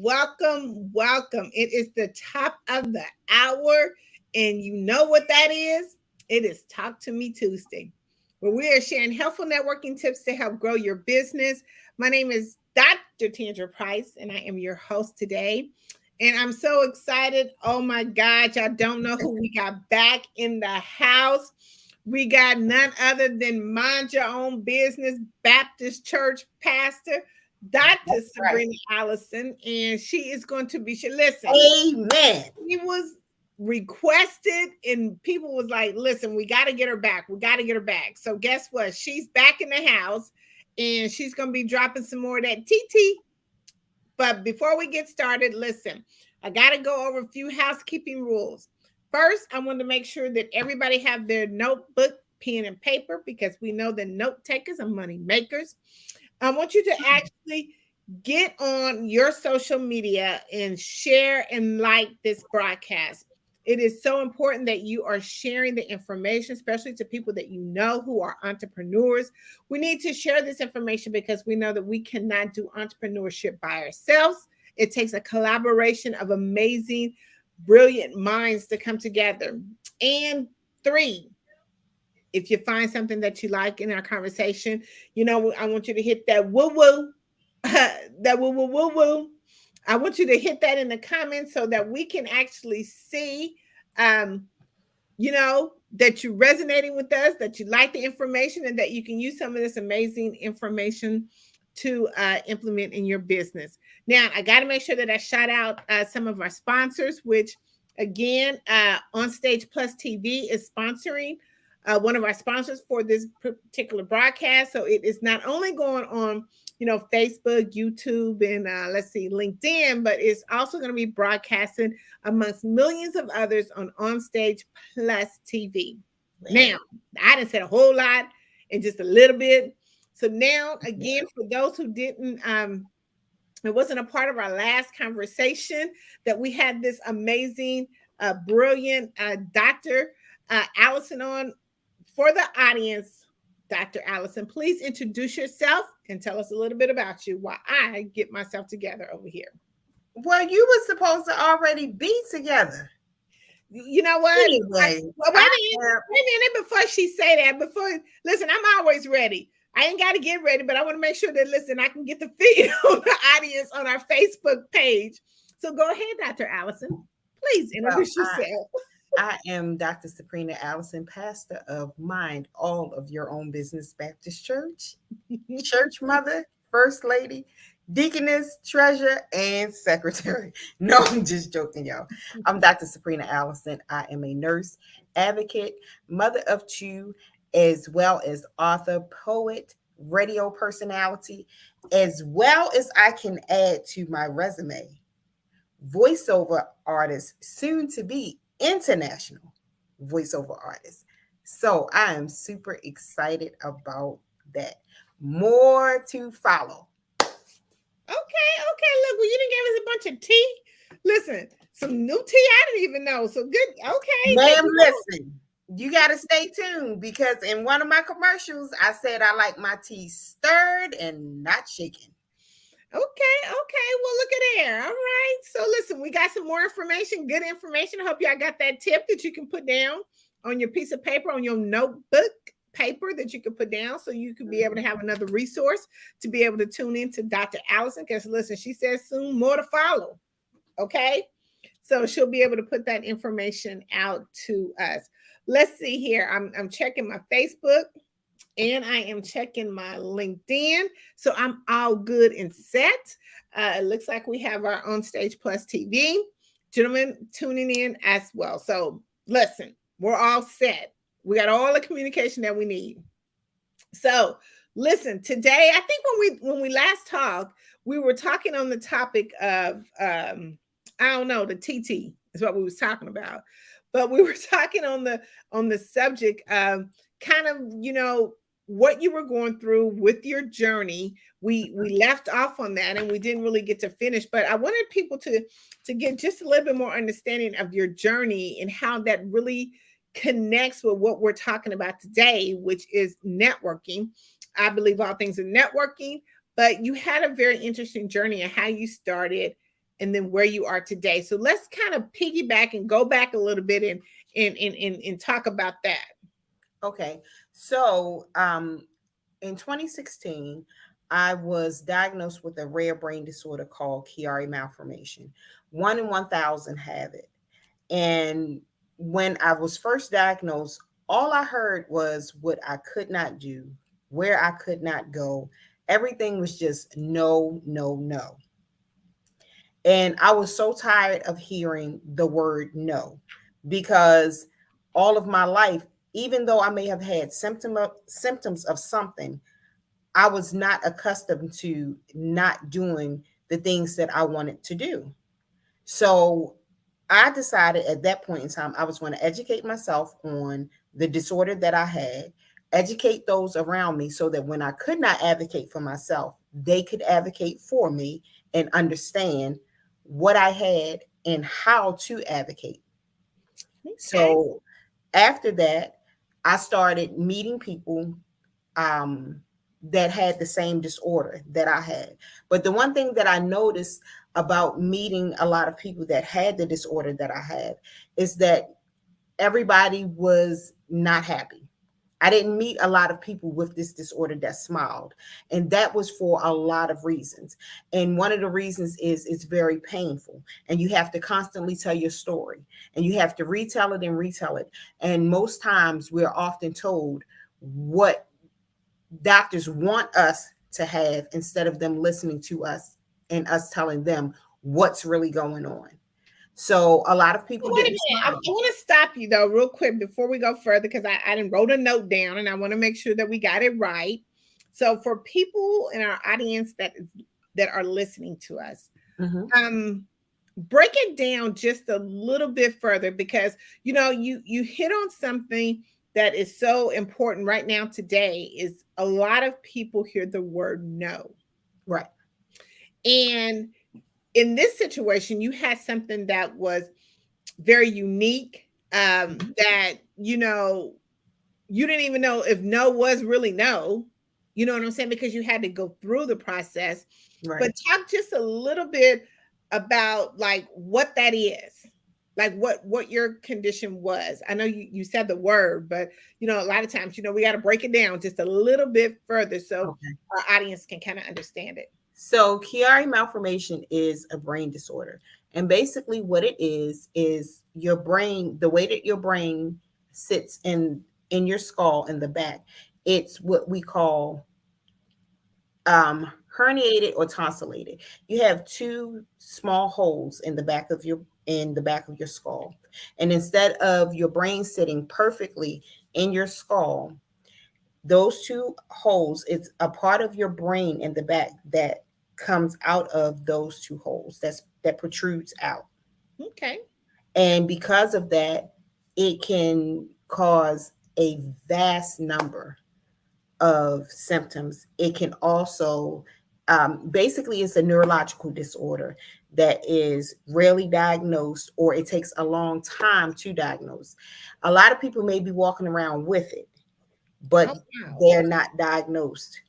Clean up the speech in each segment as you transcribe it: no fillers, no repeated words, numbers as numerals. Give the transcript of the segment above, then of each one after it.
welcome. It is the top of the hour, and you know what that is? It is Talk to Me Tuesday, where we are sharing helpful networking tips to help grow your business. My name is Dr. Tandra Price, and I am your host today. And I'm so excited. Oh my God, y'all don't know who we got back in the house. We got none other than Mind Your Own Business Baptist Church pastor, Dr. That's right. Sabrina Allison, and she is going to be. Listen, Amen. he was requested, and people was like, "Listen, we got to get her back. We got to get her back." So guess what? She's back in the house, and she's going to be dropping some more of that TT. But before we get started, listen, I got to go over a few housekeeping rules. First, I want to make sure that everybody have their notebook, pen, and paper because we know that note takers are money makers. I want you to actually get on your social media and share and like this broadcast. It is so important that you are sharing the information, especially to people that you know who are entrepreneurs. We need to share this information because we know that we cannot do entrepreneurship by ourselves. It takes a collaboration of amazing, brilliant minds to come together. And three, if you find something that you like in our conversation, I want you to hit that woo woo, that woo woo woo woo. I want you to hit that in the comments so that we can actually see, that you're resonating with us, that you like the information, and that you can use some of this amazing information to implement in your business. Now, I got to make sure that I shout out some of our sponsors, which again, On Stage Plus TV is sponsoring one of our sponsors for this particular broadcast. So it is not only going on, Facebook, YouTube, and LinkedIn, but it's also going to be broadcasting amongst millions of others on Stage Plus TV. Now, I done said a whole lot in just a little bit. So now, again, for those who didn't, it wasn't a part of our last conversation that we had this amazing, brilliant Dr. Allison on. For the audience, Dr. Allison, please introduce yourself and tell us a little bit about you while I get myself together over here. Well, you were supposed to already be together. You know what? Anyway, wait a minute before she say that. Listen, I'm always ready. I ain't got to get ready, but I want to make sure that, listen, I can get the feed on the audience on our Facebook page. So go ahead, Dr. Allison. Please introduce yourself. I am Dr. Saprina Allison, pastor of Mind All of Your Own Business Baptist Church, church mother, first lady, deaconess, treasurer, and secretary. No, I'm just joking, y'all. I'm Dr. Saprina Allison. I am a nurse, advocate, mother of two, as well as author, poet, radio personality, as well as I can add to my resume, voiceover artist, soon to be international voiceover artist. So I am super excited about that. More to follow. Okay. Look, well, you didn't give us a bunch of tea. Listen, some new tea I didn't even know. So good. Okay. Ma'am, listen, you got to stay tuned because in one of my commercials, I said I like my tea stirred and not shaken. Okay. Well, look at there. All right. So listen, we got some more information, good information. I hope y'all got that tip that you can put down on your piece of paper, on your notebook paper that you can put down so you can be able to have another resource to be able to tune in to Dr. Allison. Because listen, she says soon more to follow. Okay. So she'll be able to put that information out to us. Let's see here. I'm checking my Facebook. And I am checking my LinkedIn. So I'm all good and set. It looks like we have our On Stage Plus TV. Gentlemen tuning in as well. So listen, we're all set. We got all the communication that we need. So listen, today, I think when we last talked, we were talking on the topic of, the TT is what we was talking about. But we were talking on the subject of kind of, what you were going through with your journey. We left off on that and we didn't really get to finish, but I wanted people to get just a little bit more understanding of your journey and how that really connects with what we're talking about today, which is networking. I believe all things are networking, but you had a very interesting journey of how you started and then where you are today. So let's kind of piggyback and go back a little bit and talk about that. Okay. So, in 2016, I was diagnosed with a rare brain disorder called Chiari malformation. 1 in 1,000 have it. And when I was first diagnosed, all I heard was what I could not do, where I could not go. Everything was just no, no, no. And I was so tired of hearing the word no, because all of my life, even though I may have had symptoms of something, I was not accustomed to not doing the things that I wanted to do. So I decided at that point in time, I was going to educate myself on the disorder that I had, educate those around me so that when I could not advocate for myself, they could advocate for me and understand what I had and how to advocate. Okay. So after that, I started meeting people um, that had the same disorder that I had. But the one thing that I noticed about meeting a lot of people that had the disorder that I had is that everybody was not happy. I didn't meet a lot of people with this disorder that smiled. And that was for a lot of reasons. And one of the reasons is it's very painful. And you have to constantly tell your story. And you have to retell it and retell it. And most times we're often told what doctors want us to have instead of them listening to us and us telling them what's really going on. So a lot of So people wait a didn't minute. I smile. want to stop you though, real quick, before we go further, because I didn't wrote a note down and I want to make sure that we got it right. So for people in our audience that are listening to us, Mhm. um, break it down just a little bit further, because you hit on something that is so important right now today. Is a lot of people hear the word no, Right. and in this situation you had something that was very unique, Mhm. that you didn't even know if no was really no. You know what I'm saying? Because you had to go through the process. But Right. talk just a little bit about like what that is. Like what your condition was. I know you said the word, but a lot of times, we got to break it down just a little bit further so Okay. our audience can kind of understand it. So Chiari malformation is a brain disorder. And basically what it is your brain, the way that your brain sits in your skull in the back, it's what we call herniated or tonsillated. You have two small holes in the back of your skull. And instead of your brain sitting perfectly in your skull, those two holes, it's a part of your brain in the back that comes out of those two holes that protrudes out. Okay. And because of that, it can cause a vast number of symptoms. It can also, basically, it's a neurological disorder that is rarely diagnosed, or it takes a long time to diagnose. A lot of people may be walking around with it, Oh but wow. they're not diagnosed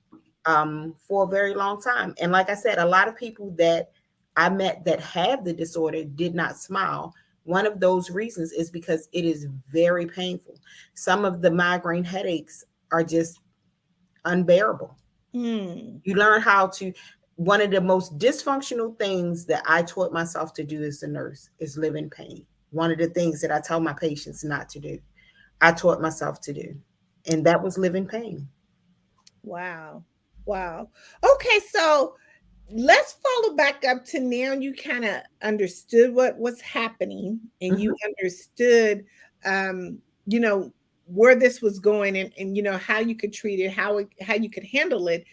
for a very long time. And like I said, a lot of people that I met that have the disorder did not smile. One of those reasons is because it is very painful. Some of the migraine headaches are just unbearable. Hmm. You learn how to, one of the most dysfunctional things that I taught myself to do as a nurse is live in pain. One of the things that I tell my patients not to do, I taught myself to do, and that was live in pain. Wow. Wow. Okay, so let's follow back up to now you kind of understood what was happening, and you Mhm. understood um you know where this was going, and how you could treat it, how you could handle it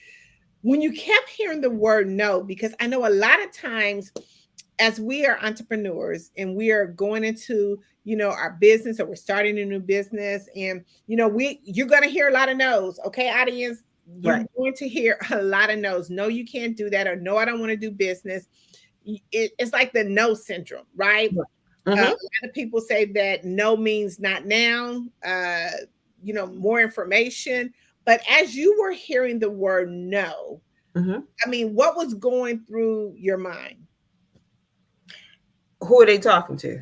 when you kept hearing the word no. Because I know a lot of times, as we are entrepreneurs and we are going into our business, or we're starting a new business, and you're going to hear a lot of no's. Okay, audience, you're Right. going to hear a lot of no's. No, you can't do that, or no, I don't want to do business. It's like the no syndrome, right? Right. A Mhm. lot of people say that no means not now, more information. But as you were hearing the word no, Mhm. I mean, what was going through your mind? Who are they talking to?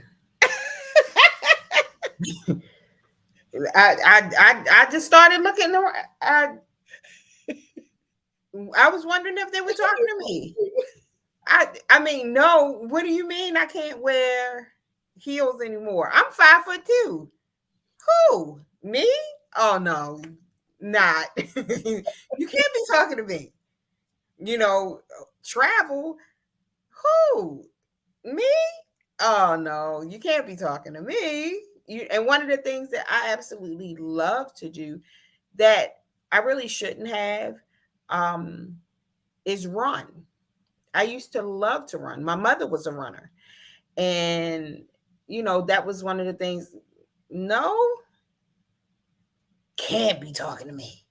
I just started looking. I was wondering if they were talking to me. I mean, no. What do you mean I can't wear heels anymore? I'm 5'2". Who? Me? Oh no, not. You can't be talking to me. You know, travel. Who? Me? Oh no, you can't be talking to me. And one of the things that I absolutely love to do that I really shouldn't have um, is run. I used to love to run. My mother was a runner, and that was one of the things. No, can't be talking to me.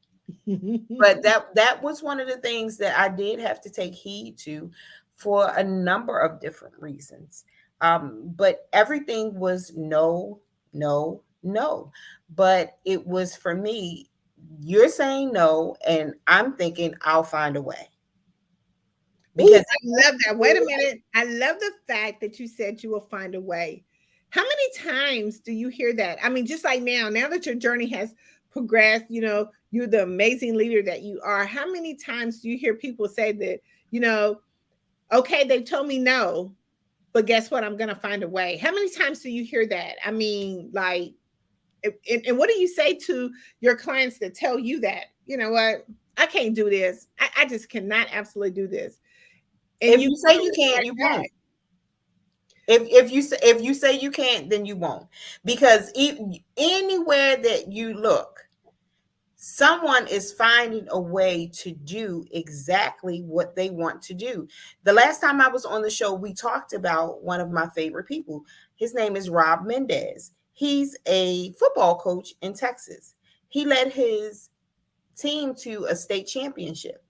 But that was one of the things that I did have to take heed to for a number of different reasons. But everything was no, no, no. But it was for me, you're saying no, and I'm thinking I'll find a way. Ooh, Because I love that. Wait a minute. I love the fact that you said you will find a way. How many times do you hear that? I mean, just like now that your journey has progressed, you're the amazing leader that you are. How many times do you hear people say that, you know, okay, they told me no, but guess what? I'm going to find a way. How many times do you hear that? I mean, like, and what do you say to your clients that tell you that, you know what? I can't do this. I just cannot absolutely do this. And if you you say you can't, you won't. If you say you can't, then you won't. Because anywhere that you look, someone is finding a way to do exactly what they want to do. The last time I was on the show, we talked about one of my favorite people. His name is Rob Mendez. He's a football coach in Texas. He led his team to a state championship.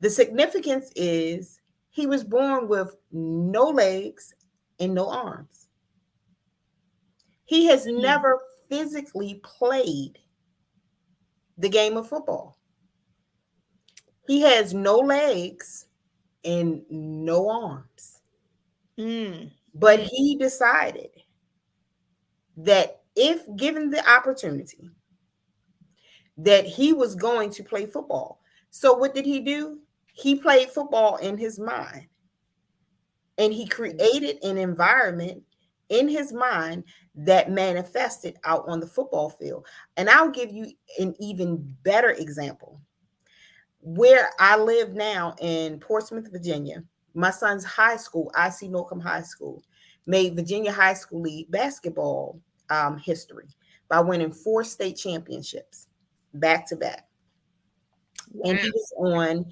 The significance is he was born with no legs and no arms. He has Mm. never physically played the game of football. He has no legs and no arms. Mm. But Mm. he decided that if given the opportunity, that he was going to play football. So what did he do? He played football in his mind, and he created an environment in his mind that manifested out on the football field. And I'll give you an even better example. Where I live now in Portsmouth, Virginia, my son's high school, IC Norcom High School, made Virginia High School League basketball history by winning 4 state championships back to back. And Wow.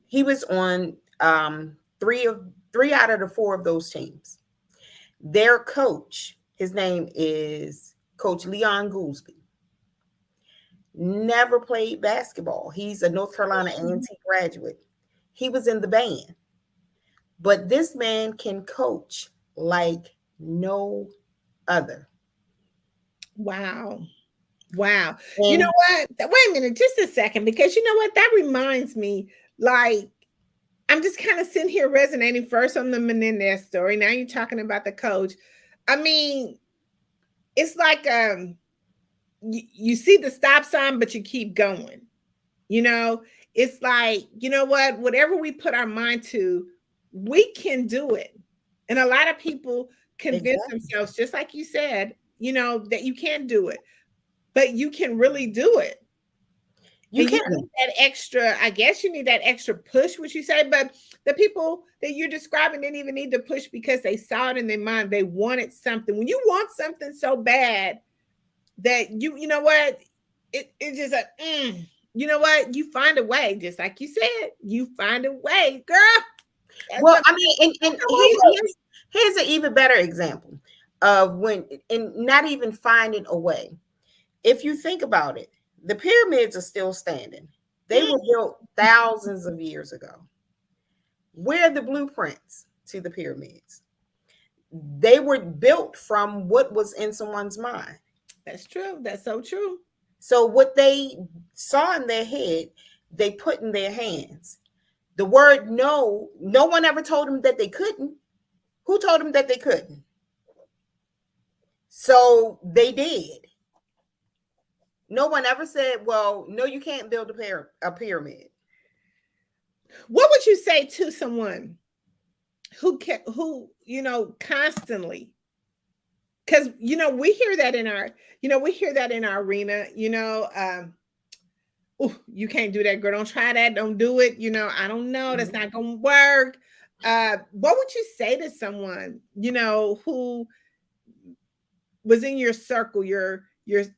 he was on three out of the 4 of those teams. Their coach, his name is Coach Leon Goolsby, never played basketball. He's a North Carolina A&T graduate. He was in the band. But this man can coach like no other. Wow. Wow. You know And what? Wait a minute, just a second, because you know what? That reminds me, like, I'm just kind of sitting here resonating first on the Menendez story. Now you're talking about the coach. I mean, it's like you see the stop sign, but you keep going. You know, it's like, you know what? Whatever we put our mind to, we can do it. And a lot of people convince exactly, themselves, just like you said, that you can't do it, but you can really do it. you And you need can. that extra, I guess you need that extra push, what you say, but the people that you're describing didn't even need to push because they saw it in their mind. They wanted something. When you want something so bad that you know what, it's just a, you know what, you find a way, just like you said, you find a way, girl. That's Well, a I mean, and here's an even better example of when, and not even finding a way. If you think about it, the pyramids are still standing. They were built thousands of years ago. Where are the blueprints to the pyramids? They were built from what was in someone's mind. That's true. That's so true. So what they saw in their head, they put in their hands. The word no, no one ever told them that they couldn't. Who told them that they couldn't? So they did. No one ever said, well, no, you can't build a pyramid. What would you say to someone who constantly, because we hear that in our arena, oh, you can't do that, girl, don't try that, don't do it, I don't know, that's not gonna work. What would you say to someone who was in your circle, your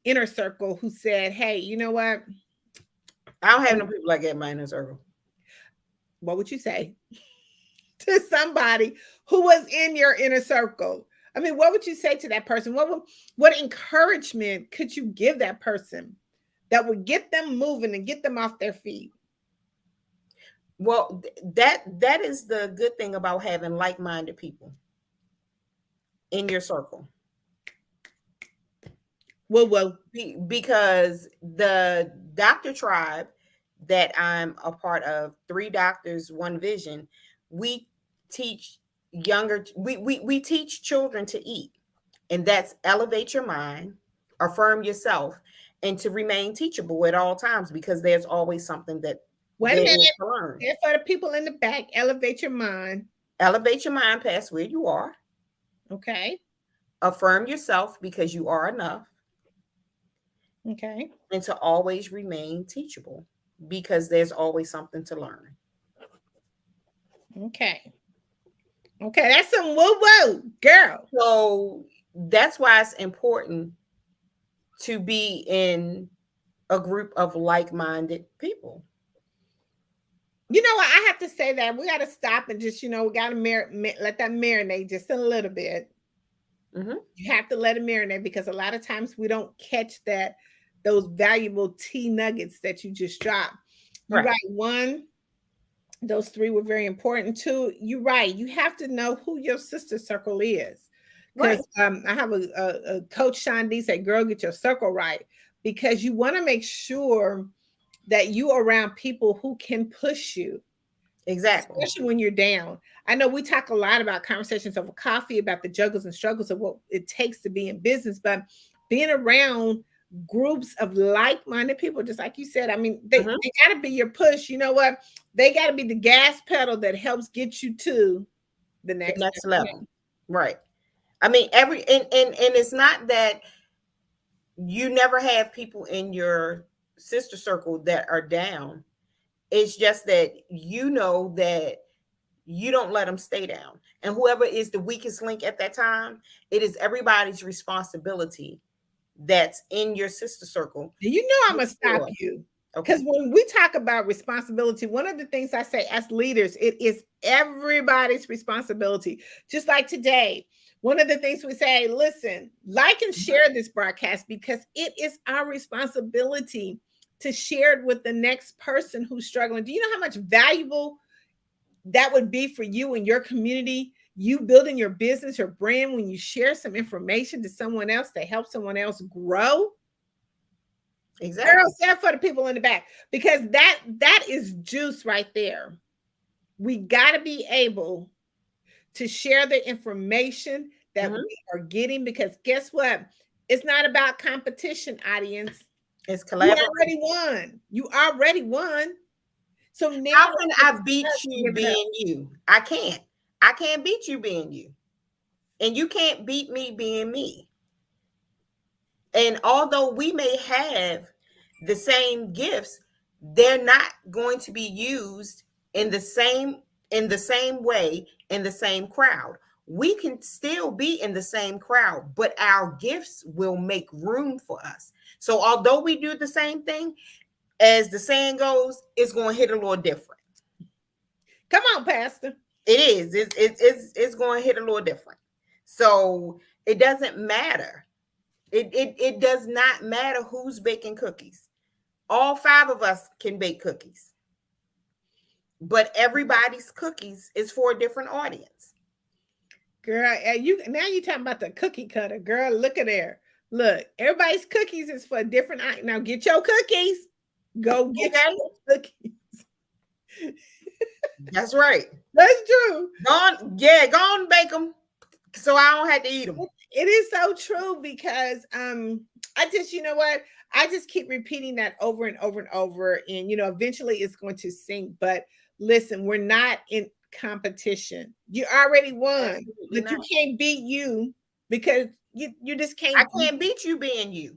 inner circle, who said, hey, you know what, I don't have no people like that in my inner circle. what would you say to somebody who was in your inner circle? I mean, what would you say to that person? What encouragement could you give that person that would get them moving and get them off their feet? Well, that is the good thing about having like-minded people in your circle. Well, because the doctor tribe that I'm a part of, 3 doctors, 1 vision, we teach we teach children to eat, and that's elevate your mind, affirm yourself, and to remain teachable at all times, because there's always something that wait a there minute. is to learn. And for the people in the back, elevate your mind. Elevate your mind past where you are. Okay. Affirm yourself because you are enough. Okay. And to always remain teachable because there's always something to learn. Okay. Okay, that's some woo-woo, girl. So that's why it's important to be in a group of like-minded people. You know what? I have to say that we got to stop and just, we got to let that marinate just a little bit. Mm-hmm. You have to let it marinate, because a lot of times we don't catch those valuable tea nuggets that you just dropped. You're right. 1, those 3 were very important. 2, you're right. You have to know who your sister circle is. Because I have a coach, Sean D, say, girl, get your circle right. Because you want to make sure that you are around people who can push you. Exactly. Especially when you're down. I know we talk a lot about conversations over coffee, about the juggles and struggles of what it takes to be in business, but being around groups of like-minded people, just like you said, I mean, they got to be your push. You know what? They got to be the gas pedal that helps get you to the next level. Right. I mean, and it's not that you never have people in your sister circle that are down. It's just that that you don't let them stay down. And whoever is the weakest link at that time, it is everybody's responsibility that's in your sister circle. I'm going to stop you. Because when we talk about responsibility, one of the things I say as leaders, it is everybody's responsibility. Just like today, one of the things we say, listen, like and share this broadcast, because it is our responsibility to share it with the next person who's struggling. Do you know how much valuable that would be for you and your community, you building your business, your brand, when you share some information to someone else to help someone else grow? Exactly. Girl, stand for the people in the back, because that is juice right there. We got to be able to share the information that we are getting, because guess what? It's not about competition, audience. It's collaboration. You already won. So now, how can I beat you being you? I can't beat you being you. And you can't beat me being me. And although we may have the same gifts, they're not going to be used in the same way in the same crowd. We can still be in the same crowd, but our gifts will make room for us. So although we do the same thing, as the saying goes, it's going to hit a little different. Come on, Pastor. It is. It's going to hit a little different. So it doesn't matter. It does not matter who's baking cookies. All 5 of us can bake cookies. But everybody's cookies is for a different audience. Girl, you're talking about the cookie cutter. Girl, look at there. Look, everybody's cookies is for a different. Now get your cookies. Go get your cookies. That's right. That's true. Go on and bake them. so I don't have to eat them. It is so true because I just, you know what, I just keep repeating that over and over and over, and eventually it's going to sink. But listen, we're not in competition. You already won, Absolutely but you not. can't beat you because you just I can't. can't beat you being you.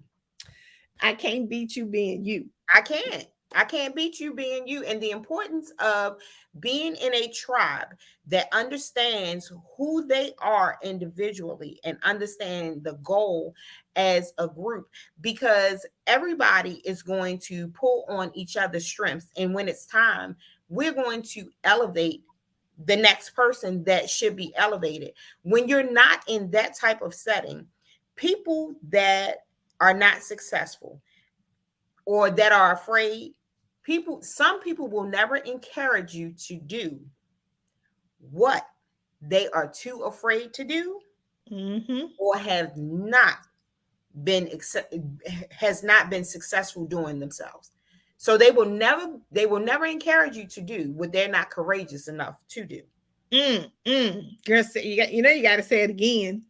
I can't beat you being you. I can't. I can't beat you being you. And the importance of being in a tribe that understands who they are individually and understand the goal as a group, because everybody is going to pull on each other's strengths. And when it's time, we're going to elevate the next person that should be elevated. When you're not in that type of setting, people that are not successful or that are afraid, some people will never encourage you to do what they are too afraid to do, Mm-hmm. or been has not been successful doing themselves. So they will never encourage you to do what they're not courageous enough to do. Girl, say, you got to say it again.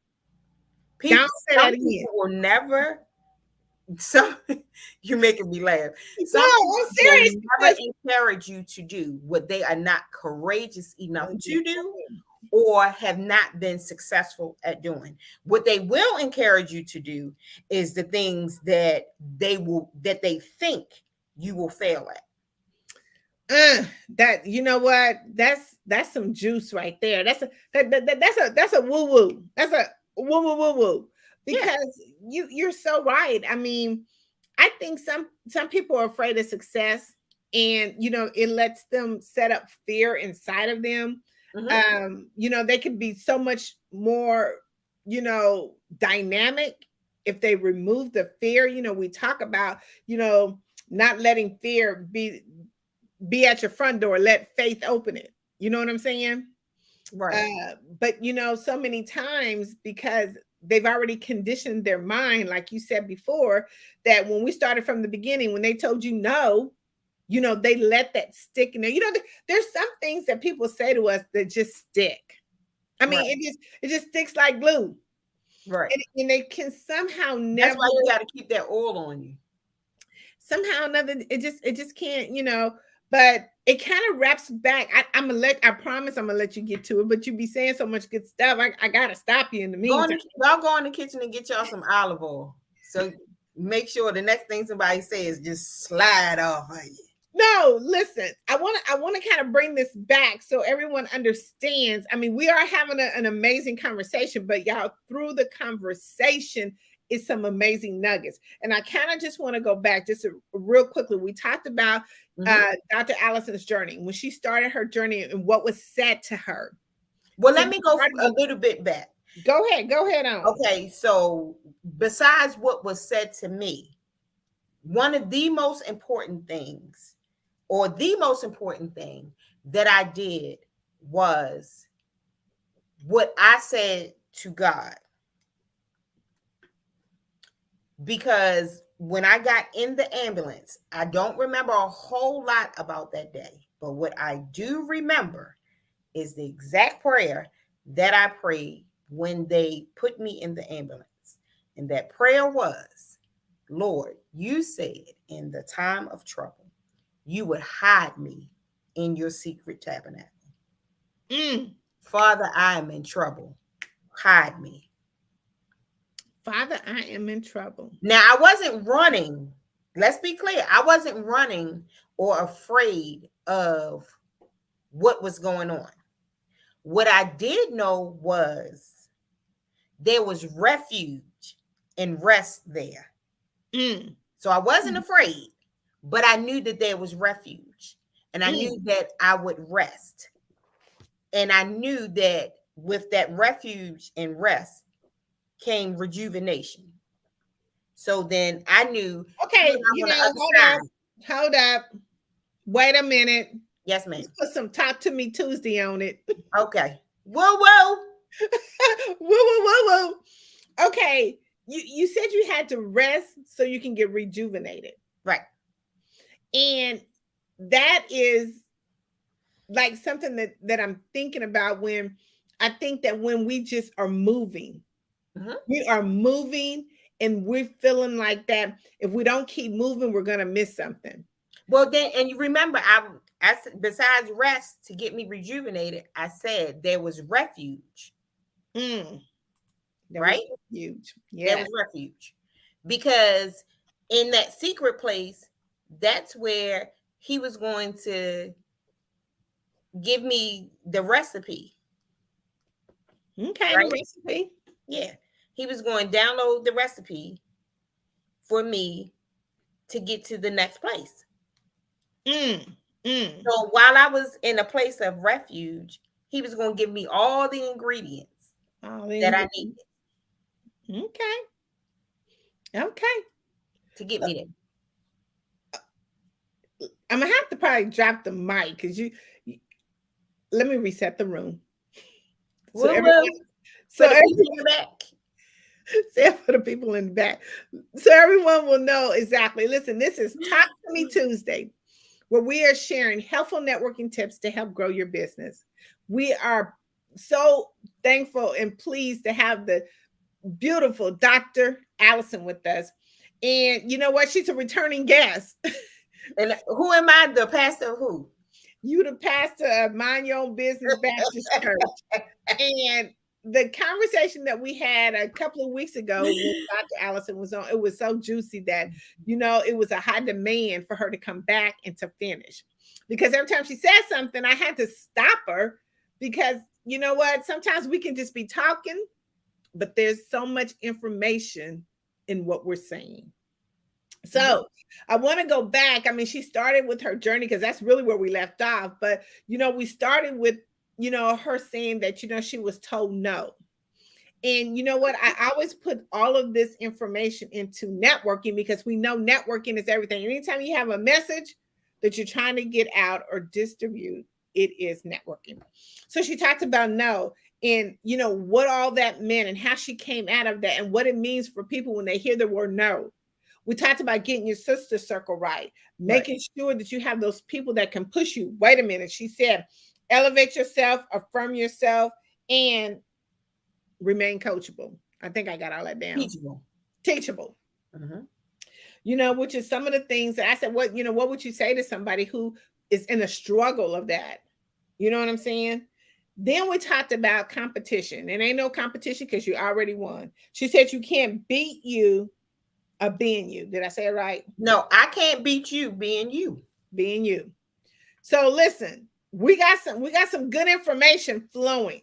People Don't say some that again. people will never. So you're making me laugh. No, Some I'm people will serious never encourage you to do what they are not courageous enough to do, or have not been successful at doing. What they will encourage you to do is the things that they think you will fail at. That you know what? That's some juice right there. That's a woo woo. That's a woo woo woo woo. Yeah. Because you're so right. I mean, I think some people are afraid of success, and it lets them set up fear inside of them. Hmm. They could be so much more, dynamic if they remove the fear. We talk about, not letting fear be at your front door. Let faith open it. You know what I'm saying? Right. But so many times, because they've already conditioned their mind, like you said before, that when we started from the beginning, when they told you no, they let that stick in there. There's some things that people say to us that just stick. I Right. mean, it just sticks like glue, Right. and they can somehow That's never why you got to keep that oil on you. somehow or another it just can't, but it kind of wraps back. I promise I'm gonna let you get to it, but you be saying so much good stuff. I gotta stop you in the meantime. Y'all go in the kitchen and get y'all some olive oil. So make sure the next thing somebody says just slide off of you. No, listen. I want to kind of bring this back so everyone understands. I mean, we are having an amazing conversation, but y'all, through the conversation is some amazing nuggets. And I kind of just want to go back just real quickly. We talked about Mhm. Dr. Allison's journey, when she started her journey and what was said to her. Well, So let you me go a started, little bit back. go ahead on. Okay, so besides what was said to me, one of the most important things, or the most important thing that I did, was what I said to God. Because when I got in the ambulance, I don't remember a whole lot about that day. But what I do remember is the exact prayer that I prayed when they put me in the ambulance. And that prayer was, Lord, you said in the time of trouble, you would hide me in your secret tabernacle. Mm. Father, I am in trouble. Hide me. Father, I am in trouble. Now, I wasn't running. Let's be clear. I wasn't running or afraid of what was going on. What I did know was there was refuge and rest there. Mm. So I wasn't afraid, but I knew that there was refuge, and I knew Mm. that I would rest. And I knew that with that refuge and rest came rejuvenation. So then I knew, hey, Okay, I'm on the other side. hold up. Wait a minute. Yes, Let's ma'am. put some Talk to Me Tuesday on it. Okay. Whoa, whoa. Woo, woo, woo, woo. Okay, you said you had to rest so you can get rejuvenated, Right. and that is like something that I'm thinking about when I think that when we just are moving, Mhm. we are moving and we're feeling like that. If we don't keep moving, we're going to miss something. Well, then, and you remember, besides rest to get me rejuvenated, I said there was refuge, Mm, that was right? huge. There Yes. was refuge because in that secret place, that's where he was going to give me the recipe, Okay, the right? recipe. Yeah. He was going to download the recipe for me to get to the next place. Mm, mm. So while I was in a place of refuge, he was going to give me all the ingredients All that in. I needed Okay. Okay. to get So me there. I'm gonna have to probably drop the mic because let me reset the room. So Woo everyone, woo so for the every, people in the back. say for the people in the back, so everyone will know exactly. Listen, this is Talk to Me Tuesday, where we are sharing helpful networking tips to help grow your business. We are so thankful and pleased to have the beautiful Dr. Allison with us. And you know what? She's a returning guest. And who am I? The pastor of who? You the pastor of Mind Your Own Business Baptist Church. And the conversation that we had a couple of weeks ago when Dr. Allison was on, it was so juicy that, it was a high demand for her to come back and to finish. Because every time she said something, I had to stop her because you know what? Sometimes we can just be talking, but there's so much information in what we're saying. Mhm. So I want to go back. I mean, she started with her journey because that's really where we left off. But, we started with, her saying that, she was told no. And you know what? I always put all of this information into networking because we know networking is everything. Anytime you have a message that you're trying to get out or distribute, it is networking. So she talked about no and, what all that meant and how she came out of that and what it means for people when they hear the word no. We talked about getting your sister circle right, Right. making sure that you have those people that can push you. Wait a minute. She said, elevate yourself, affirm yourself, and remain coachable. I think I got all that down. Teachable. Teachable. Mhm. Which is some of the things that I said, what would you say to somebody who is in a struggle of that? You know what I'm saying? Then we talked about competition. And ain't no competition because you already won. She said you can't beat you being you. Did I say it right? No, I can't beat you being you. Being you. So listen, we got some good information flowing.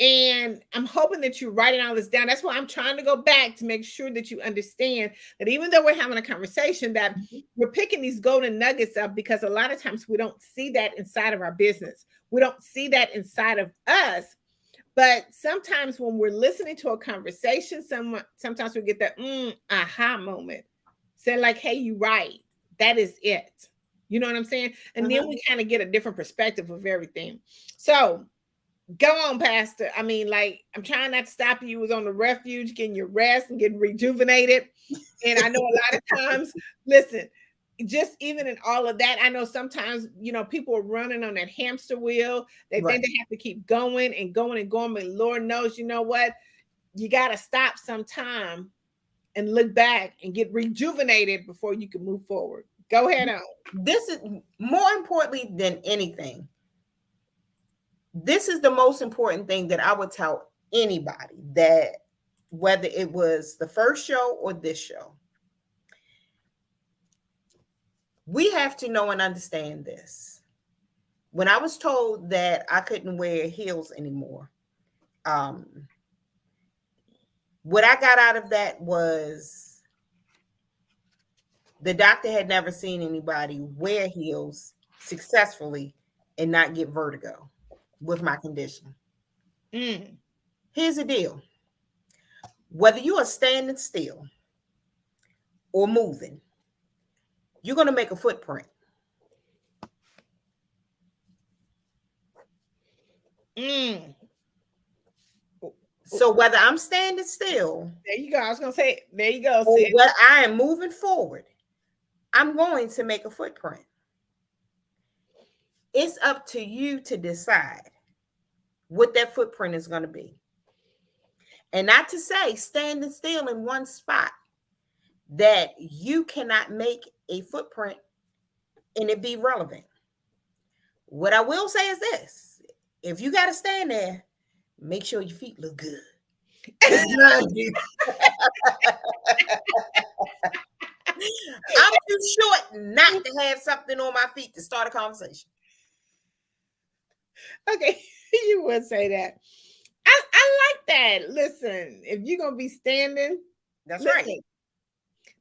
And I'm hoping that you're writing all this down. That's why I'm trying to go back to make sure that you understand that even though we're having a conversation, that Mhm. we're picking these golden nuggets up because a lot of times we don't see that inside of our business. We don't see that inside of us. But sometimes when we're listening to a conversation, sometimes we get that aha moment. Saying like, hey, you right. That is it. You know what I'm saying? And then Mhm. we kind of get a different perspective of everything. So go on, Pastor. I mean, like, I'm trying not to stop you. You was on the refuge, getting your rest and getting rejuvenated. And I know a lot of times, listen, just even in all of that, I know sometimes, people are running on that hamster wheel. They Right. think they have to keep going and going and going. But Lord knows, you know what? You got to stop sometime and look back and get rejuvenated before you can move forward. Go ahead on. This is more importantly than anything. This is the most important thing that I would tell anybody, that whether it was the first show or this show, we have to know and understand this. When I was told that I couldn't wear heels anymore, um, what I got out of that was the doctor had never seen anybody wear heels successfully and not get vertigo with my condition. Mm, Here's the deal: whether you are standing still or moving, you're going to make a footprint. mm. So whether I'm standing still There you go. I was gonna say, there you go, or sis. whether I am moving forward, I'm going to make a footprint. It's up to you to decide what that footprint is going to be. And not to say standing still in one spot, that you cannot make a footprint and it be relevant. What I will say is this: if you got to stand there, make sure your feet look good. Because I'm too short not to have something on my feet to start a conversation. Okay, you would say that. I like that. Listen, if you're gonna be standing, That's listen, right.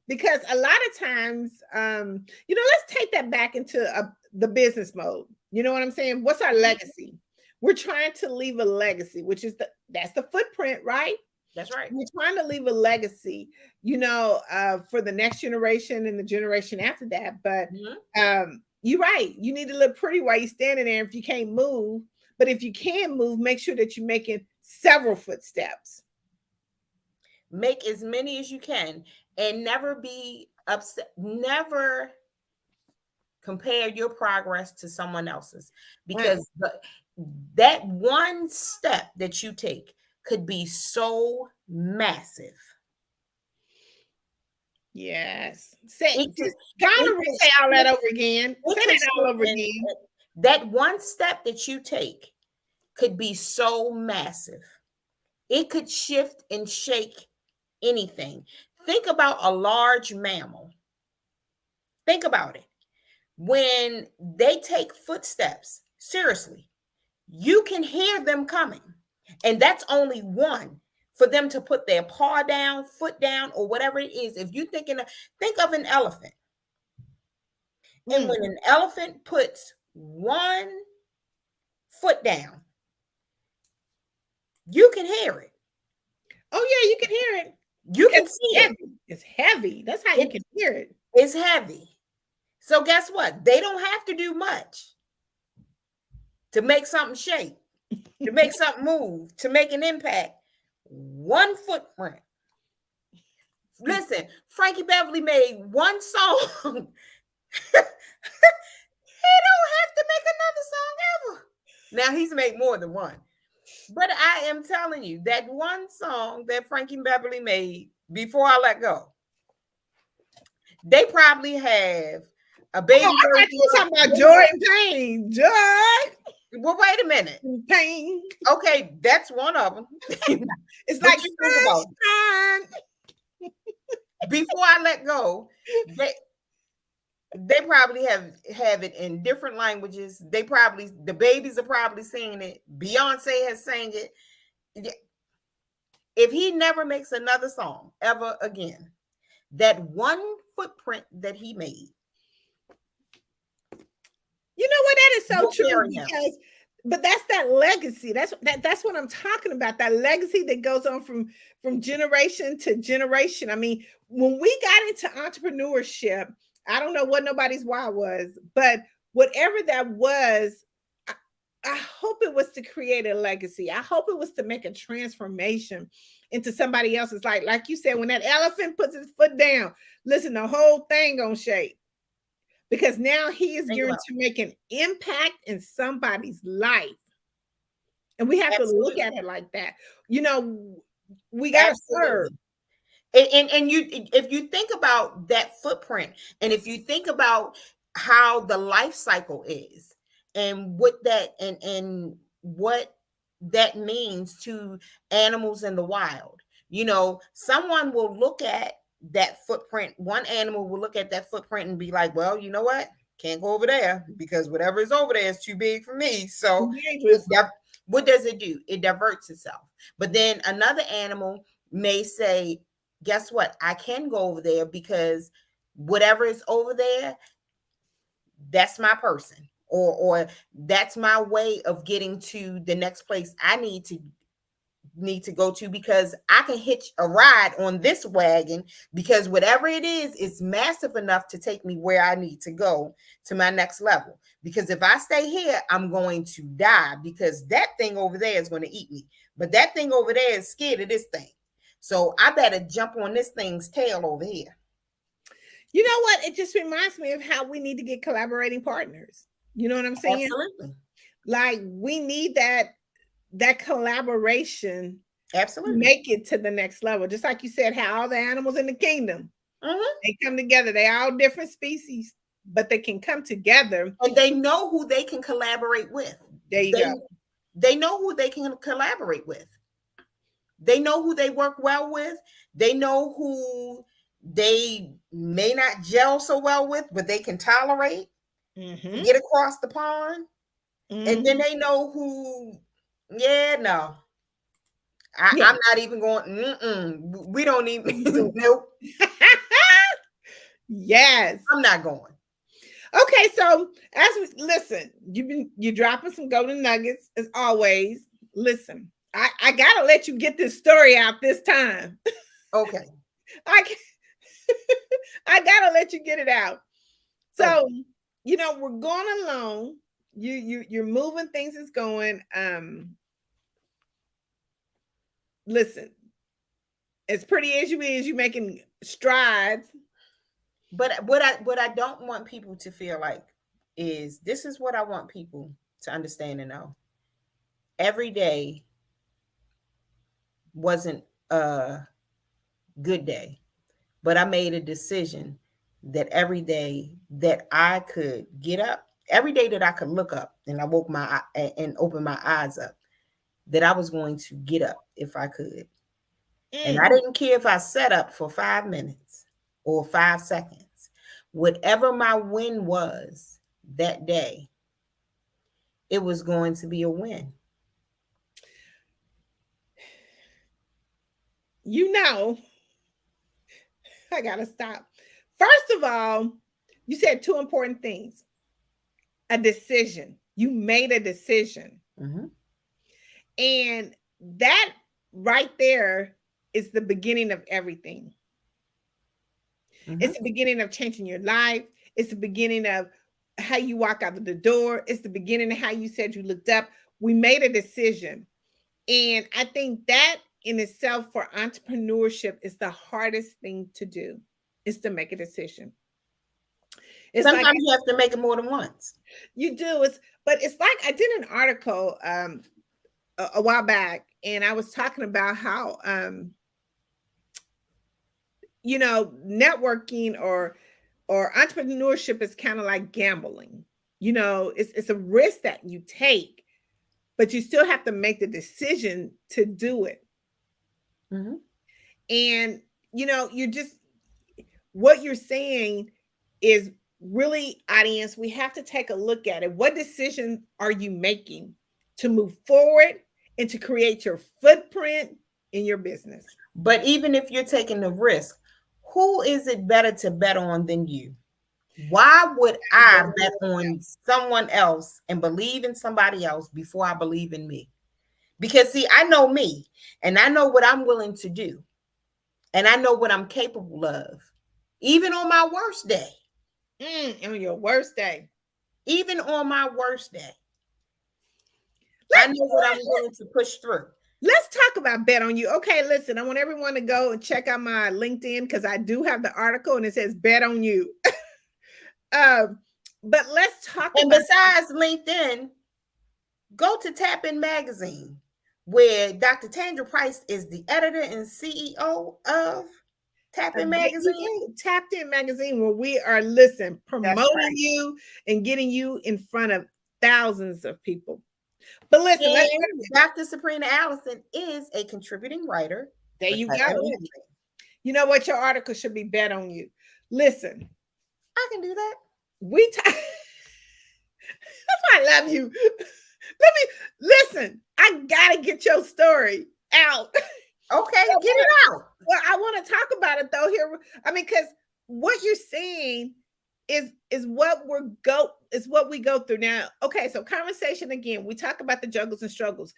because a lot of times, let's take that back into the business mode. You know what I'm saying? What's our legacy? We're trying to leave a legacy, which is that's the footprint, right? That's right. We're trying to leave a legacy, for the next generation and the generation after that. But you're right. You need to look pretty while you're standing there if you can't move. But if you can move, make sure that you're making several footsteps. Make as many as you can and never be upset. Never compare your progress to someone else's, because that one step that you take could be so massive. Yes. Say It could, say all that over again. Say that all over again. That one step that you take could be so massive. It could shift and shake anything. Think about a large mammal. Think about it. When they take footsteps, seriously, you can hear them coming. And that's only one. For them to put their paw down, foot down, or whatever it is. If you think of an elephant. And when an elephant puts one foot down, you can hear it. Oh yeah, you can hear it. You can see it. It's heavy. That's how you can hear it. It's heavy. So guess what? They don't have to do much to make something shake, to make something move, to make an impact. One footprint. Listen, Frankie Beverly made one song. He don't have to make another song ever. Now he's made more than one. But I am telling you, that one song that Frankie Beverly made, Before I Let Go, they probably have a baby. I thought you were talking about joy and pain. Joy. Well, wait a minute. Pain. Okay, that's one of them. It's like you think about Before I Let Go, they probably have it in different languages. The babies are probably singing it. Beyonce has sang it. If he never makes another song ever again, that one footprint that he made. You know what? That is so true, because but that's that legacy. That's what I'm talking about. That legacy that goes on from generation to generation. I mean, when we got into entrepreneurship, I don't know what nobody's why was, but whatever that was, I hope it was to create a legacy. I hope it was to make a transformation into somebody else's. Like you said, when that elephant puts his foot down, listen, the whole thing gonna shake. Because now he is geared to make an impact in somebody's life. And we have to look at it like that. We got to serve. And if you think about that footprint, and if you think about how the life cycle is, and what that means to animals in the wild, someone will look at that footprint. One animal will look at that footprint and be like, well, you know what? Can't go over there because whatever is over there is too big for me. So what does it do? It diverts itself. But then another animal may say, guess what? I can go over there because whatever is over there, that's my person, or that's my way of getting to the next place I need to go to, because I can hitch a ride on this wagon, because whatever it is massive enough to take me where I need to go to my next level. Because if I stay here, I'm going to die, because that thing over there is going to eat me. But that thing over there is scared of this thing. So I better jump on this thing's tail over here. You know what? It just reminds me of how we need to get collaborating partners. You know what I'm saying? Absolutely. Like, we need that. that collaboration Absolutely. make it to the next level. Just like you said, how all the animals in the kingdom, Hmm. they come together. They all different species, but they can come together. And they know who they can collaborate with. There you They go. they know who they can collaborate with. They know who they work well with. They know who they may not gel so well with, but they can tolerate to Mm-hmm. get across the pond. And then Mm-hmm. they know who, yeah, no, Yeah. I'm not even going, we don't even, nope, Yes. I'm not going. Okay, so as we listen, you're dropping some golden nuggets as always. Listen, I gotta let you get this story out this time. Okay. I I gotta let you get it out. Okay. So we're going along. You're moving, things is going. Listen, as pretty as you is, you making strides. But what I don't want people to feel like is this is what I want people to understand and know. Every day wasn't a good day, but I made a decision that every day that I could get up, every day that I could look up and I woke and open my eyes up, that I was going to get up if I could. And I Mm, didn't care if I sat up for 5 minutes or 5 seconds. Whatever my win was that day, it was going to be a win. you know, I gotta stop. First of all, you said two important things. A decision. You made a decision. Mm-hmm. And that right there is the beginning of everything. Mm-hmm. It's the beginning of changing your life. It's the beginning of how you walk out of the door. It's the beginning of how you said you looked up. We made a decision. And I think that in itself for entrepreneurship is the hardest thing to do is to make a decision. It's like Sometimes you have to make it more than once. you do. But it's like I did an article a while back, and I was talking about how networking or entrepreneurship is kind of like gambling. It's a risk that you take, but you still have to make the decision to do it. Mm-hmm. And you're just what you're saying is really, audience, we have to take a look at it. What decision are you making to move forward and to create your footprint in your business? But even if you're taking the risk, who is it better to bet on than you? Why would I bet on someone else and believe in somebody else before I believe in me? Because, see, I know me and I know what I'm willing to do and I know what I'm capable of, even on my worst day. On your worst day. Even on my worst day, I Let's know what I'm willing to push through. let's talk about bet on you. Okay, listen, I want everyone to go and check out my LinkedIn because I do have the article and it says bet on you. um, but let's talk And about besides LinkedIn, go to Tap In Magazine, where Dr. Tandra Price is the editor and CEO of Tap In there you Magazine. go, Tapped In Magazine, where we are That's promoting right. you and getting you in front of thousands of people. But listen, let's And Dr. Saprina Allison is a contributing writer there for you Tap In go. Magazine. You know what? Your article should be bet on you. Listen, I can do that. that's why I love you. Let me listen. I gotta get your story out. Okay, get it out. Well, I want to talk about it though here. I mean, because what you're saying is what we go through now. Okay, so conversation again. We talk about the juggles and struggles.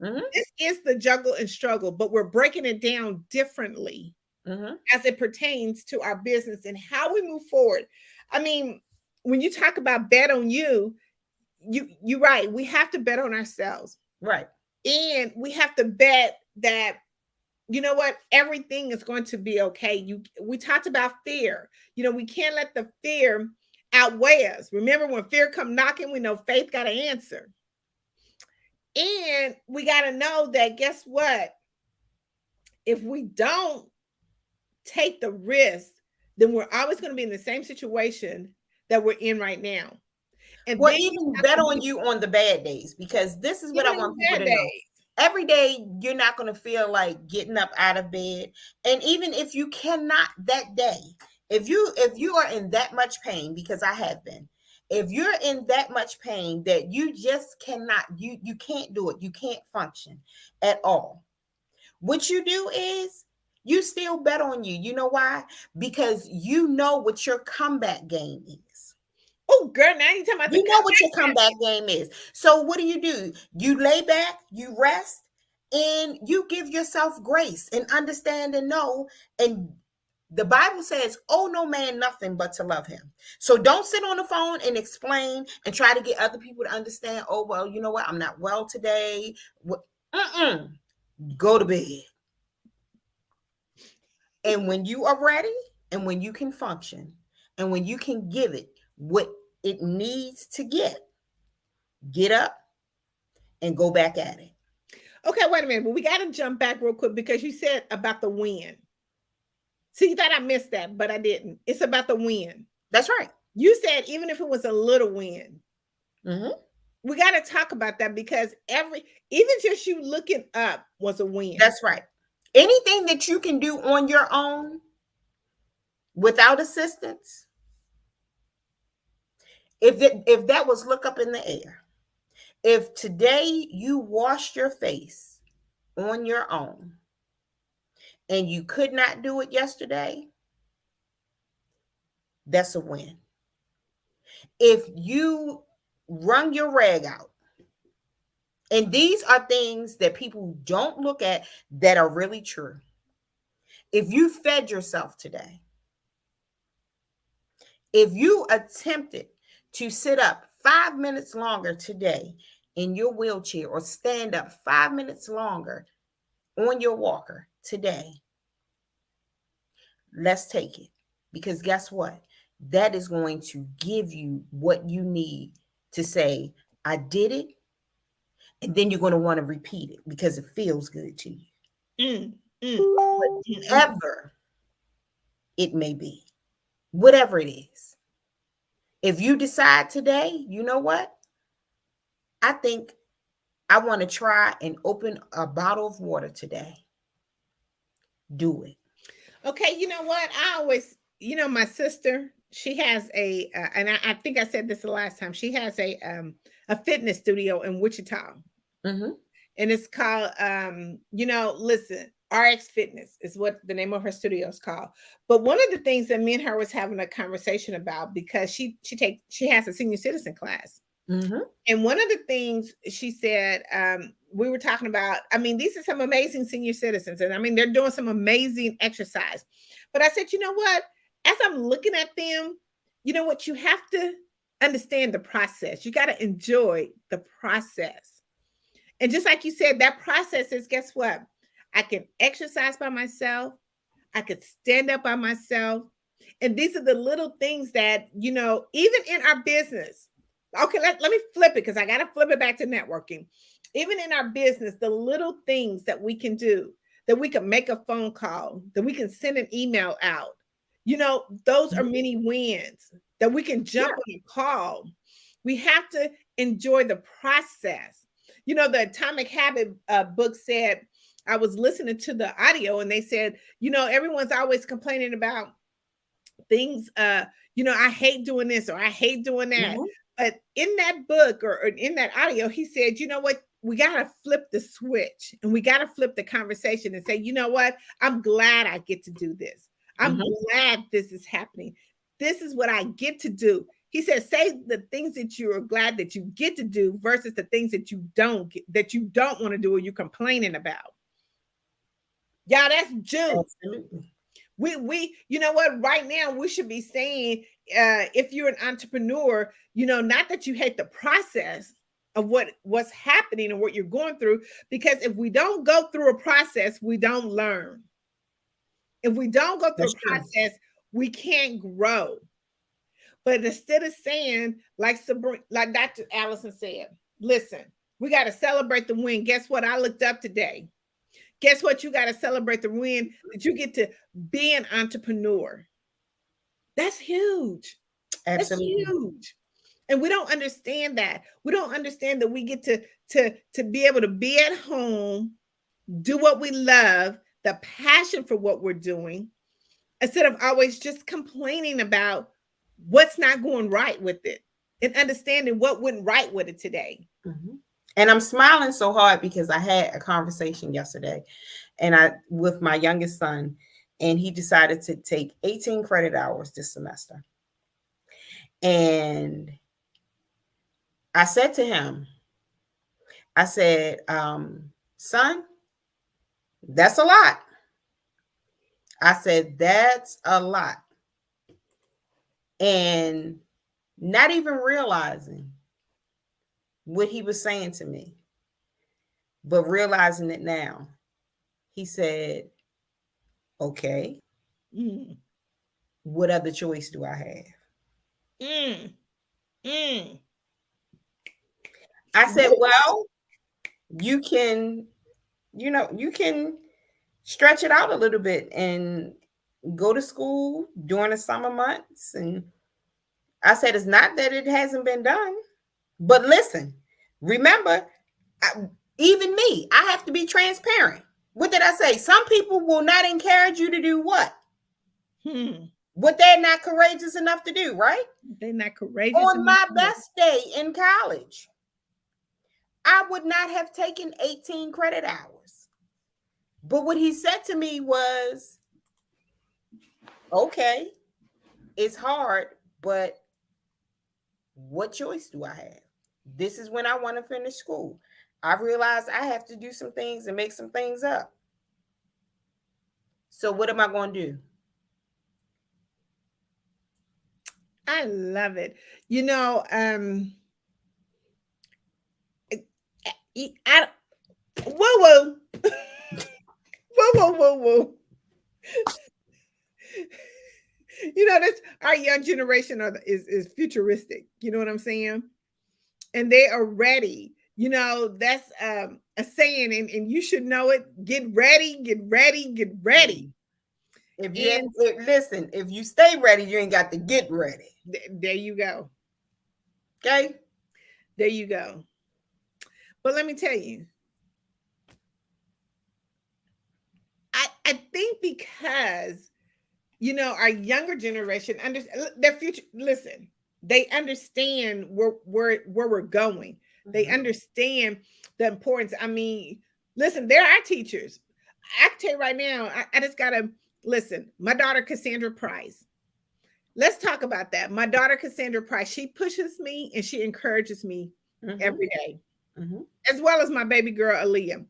Mm-hmm, This is the juggle and struggle, but we're breaking it down differently mm-hmm. as it pertains to our business and how we move forward. I mean, when you talk about bet on you, you're right. We have to bet on ourselves, Right. and we have to bet that everything is going to be okay. We talked about fear. We can't let the fear outweigh us. Remember, when fear come knocking, we know faith got an answer. And we got to know that, guess what? If we don't take the risk, then we're always going to be in the same situation that we're in right now. And Well, then you even have bet to on be, you on the bad days, because this is what even I on want people bad to know. days. Every day, you're not going to feel like getting up out of bed. And even if you cannot that day, if you are in that much pain, because I have been, if you're in that much pain that you just cannot, you can't do it, you can't function at all. What you do is you still bet on you. You know why? Because you know what your comeback game is. Oh, girl, now you talking about the You know what your comeback. comeback game is. So what do? You lay back, you rest, and you give yourself grace and understand and know. And the Bible says, "Oh, no man nothing but to love him." So don't sit on the phone and explain and try to get other people to understand. Oh, well, you know what? I'm not well today. Mm-mm. Go to bed. And when you are ready, and when you can function, and when you can give it what it needs to get up and go back at it. Okay, wait a minute. But we got to jump back real quick because you said about the win. See, you thought I missed that, but I didn't. It's about the win. That's right. You said even if it was a little win, Mm-hmm. we got to talk about that because even just you looking up was a win. That's right. Anything that you can do on your own without assistance, if that was look up in the air, if today you washed your face on your own and you could not do it yesterday, that's a win. If you wrung your rag out, and these are things that people don't look at that are really true. If you fed yourself today, if you attempted to sit up 5 minutes longer today in your wheelchair, or stand up 5 minutes longer on your walker today, let's take it. Because guess what? That is going to give you what you need to say, I did it. And then you're going to want to repeat it because it feels good to you. Mm, mm, mm, mm. Whatever it may be, whatever it is. If you decide today, you know what? I think I want to try and open a bottle of water today. Do it. Okay, you know what? I always, my sister, she has and I think I said this the last time. She has a fitness studio in Wichita, Mm-hmm. and it's called listen, RX Fitness is what the name of her studio is called. But one of the things that me and her was having a conversation about, because she has a senior citizen class. Mm-hmm. And one of the things she said, we were talking about, I mean, these are some amazing senior citizens, and I mean, they're doing some amazing exercise. But I said, you know what? As I'm looking at them, you know what? You have to understand the process. You got to enjoy the process. And just like you said, that process is, guess what? I can exercise by myself. I could stand up by myself. And these are the little things that, even in our business. Okay, let me flip it because I got to flip it back to networking. Even in our business, the little things that we can do, that we can make a phone call, that we can send an email out, those are many wins that we can jump Yeah. on a call. We have to enjoy the process. The Atomic Habit book said, I was listening to the audio and they said, everyone's always complaining about things, I hate doing this or I hate doing that. Mm-hmm. But in that book, or in that audio, he said, you know what? We got to flip the switch and we got to flip the conversation and say, you know what? I'm glad I get to do this. I'm Mm-hmm. glad this is happening. This is what I get to do. He said, say the things that you are glad that you get to do versus the things that you don't get, that you don't want to do or you're complaining about. Y'all, that's juice. Absolutely. We you know what, right now we should be saying, if you're an entrepreneur, not that you hate the process of what's happening and what you're going through, because if we don't go through a process, we don't learn. If we don't go through That's a true. process, we can't grow. But instead of saying, like Sabrina, like Dr. Allison said, listen, We got to celebrate the win. Guess what? I looked up today. Guess what? You got to celebrate the win that you get to be an entrepreneur. That's huge. That's Absolutely. huge. And we don't understand that. We don't understand that we get to be able to be at home, do what we love, the passion for what we're doing, instead of always just complaining about what's not going right with it and understanding what went right with it today. Mhm. And I'm smiling so hard because I had a conversation yesterday and I with my youngest son, and he decided to take 18 credit hours this semester. And I said to him, I said, son, that's a lot. I said, that's a lot. And not even realizing what he was saying to me, but realizing it now. He said, okay, Mm, what other choice do I have? mm, mm. I said, Woo. well, you can, you can stretch it out a little bit and go to school during the summer months. And I said, it's not that it hasn't been done, but listen, remember, I, even me, I have to be transparent. What did I say? Some people will not encourage you to do what? Hmm. What they're not courageous enough to do, right? They're not courageous On enough my to do it. best day in college, I would not have taken 18 credit hours. But what he said to me was, okay, it's hard, but what choice do I have? This is when I want to finish school. I realized I have to do some things and make some things up. So what am I going to do? I love it. You know, I, whoa, whoa, whoa, whoa, whoa, whoa. You know, this our young generation is futuristic. You know what I'm saying? And they are ready. You know, that's a saying, and you should know it. Get ready, get ready, get ready. If you And listen, if you stay ready, you ain't got to get ready. there you go. Okay? There you go. But let me tell you, I think because our younger generation their future. Listen, they understand where we're going. They Mhm. understand the importance. I mean, listen, there are teachers. I can tell you right now, I just gotta listen. My daughter Cassandra Price. Let's talk about that. My daughter Cassandra Price. She pushes me and she encourages me Mhm. every day, Mhm. as well as my baby girl Aaliyah.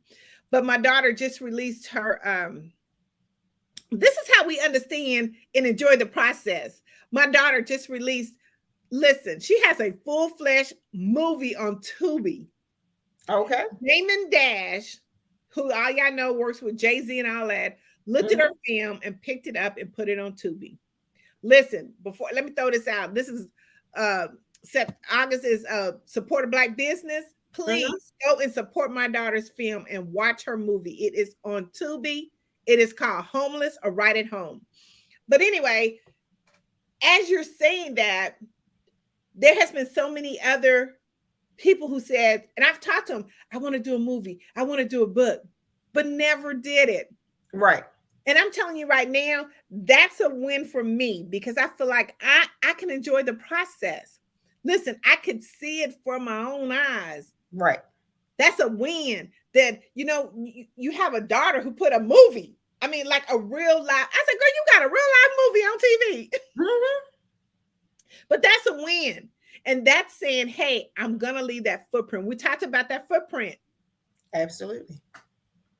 But my daughter just released her this is how we understand and enjoy the process. My daughter just released, listen, she has a full-fledged movie on Tubi. Okay. Damon Dash, who all y'all know works with Jay-Z and all that, looked at her Mhm. film and picked it up and put it on Tubi. Listen, before let me throw this out. This is uh August is support a black business. Mhm. Please go and support my daughter's film and watch her movie. It is on Tubi. It is called Homeless or Right at Home. But anyway, as you're saying that, there has been so many other people who said, and I've talked to them, I want to do a movie, I want to do a book, but never did it. Right. And I'm telling you right now, that's a win for me because I feel like I can enjoy the process. Listen, I could see it for my own eyes. Right. That's a win. That you have a daughter who put a movie. I mean, like a real life. I said, girl, you got a real life movie on TV. Mhm. But that's a win. And that's saying, hey, I'm gonna leave that footprint. We talked about that footprint. Absolutely.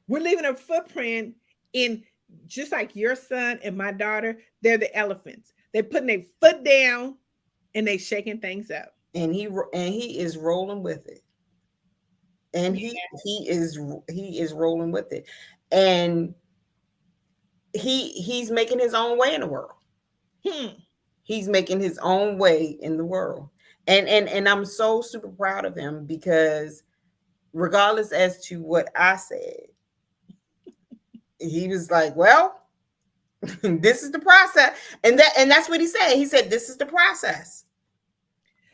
We're leaving a footprint in just like your son and my daughter, they're the elephants. They're putting their foot down and they shaking things up. And he is rolling with it. And Yeah. he is rolling with it. And he's making his own way in the world. Hmm. He's making his own way in the world. And I'm so super proud of him because regardless as to what I said, he was like, well, this is the process. And that's what he said. He said, this is the process.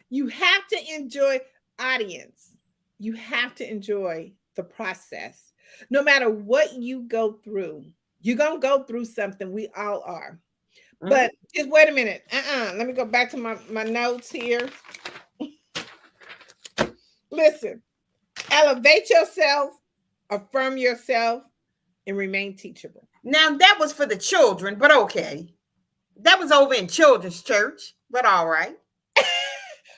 You have to enjoy, audience. You have to enjoy the process. No matter what you go through, you're going to go through something. We all are. Mhm. But just wait a minute. Let me go back to my notes here. Listen, elevate yourself, affirm yourself, and remain teachable. Now, that was for the children, but okay. That was over in children's church, but all right.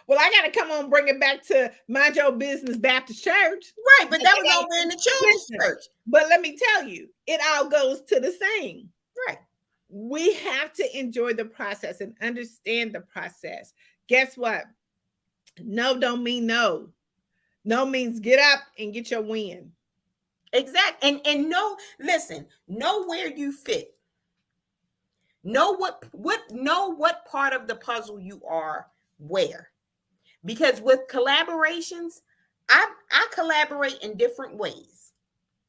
Well, I got to come on, bring it back to Mind Your Business Baptist Church. Right, but that was over in the children's Listen, church. but let me tell you, it all goes to the same. Right. We have to enjoy the process and understand the process. Guess what? No don't mean no. No means get up and get your win. Exactly. And know, listen, know where you fit. Know what part of the puzzle you are where. Because with collaborations, I collaborate in different ways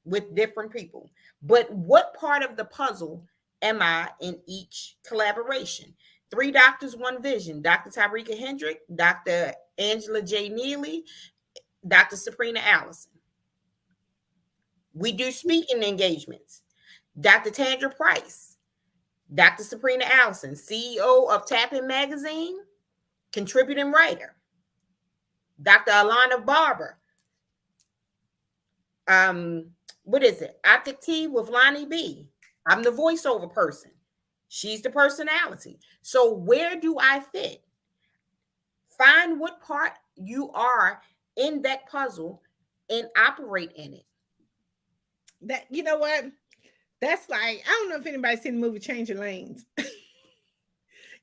with different people. But what part of the puzzle am I in each collaboration? Three doctors, one vision. Dr. Tyreka Hendrick, Dr. Angela J. Neely, Dr. Saprina Allison. We do speaking engagements. Dr. Tandra Price, Dr. Saprina Allison, CEO of Tapping Magazine, contributing writer. Dr. Alana Barber, what is it? Optic Tea with Lonnie B. I'm the voiceover person. She's the personality. So where do I fit? Find what part you are in that puzzle and operate in it. That, you know what? That's like, I don't know if anybody's seen the movie Change Your Lanes.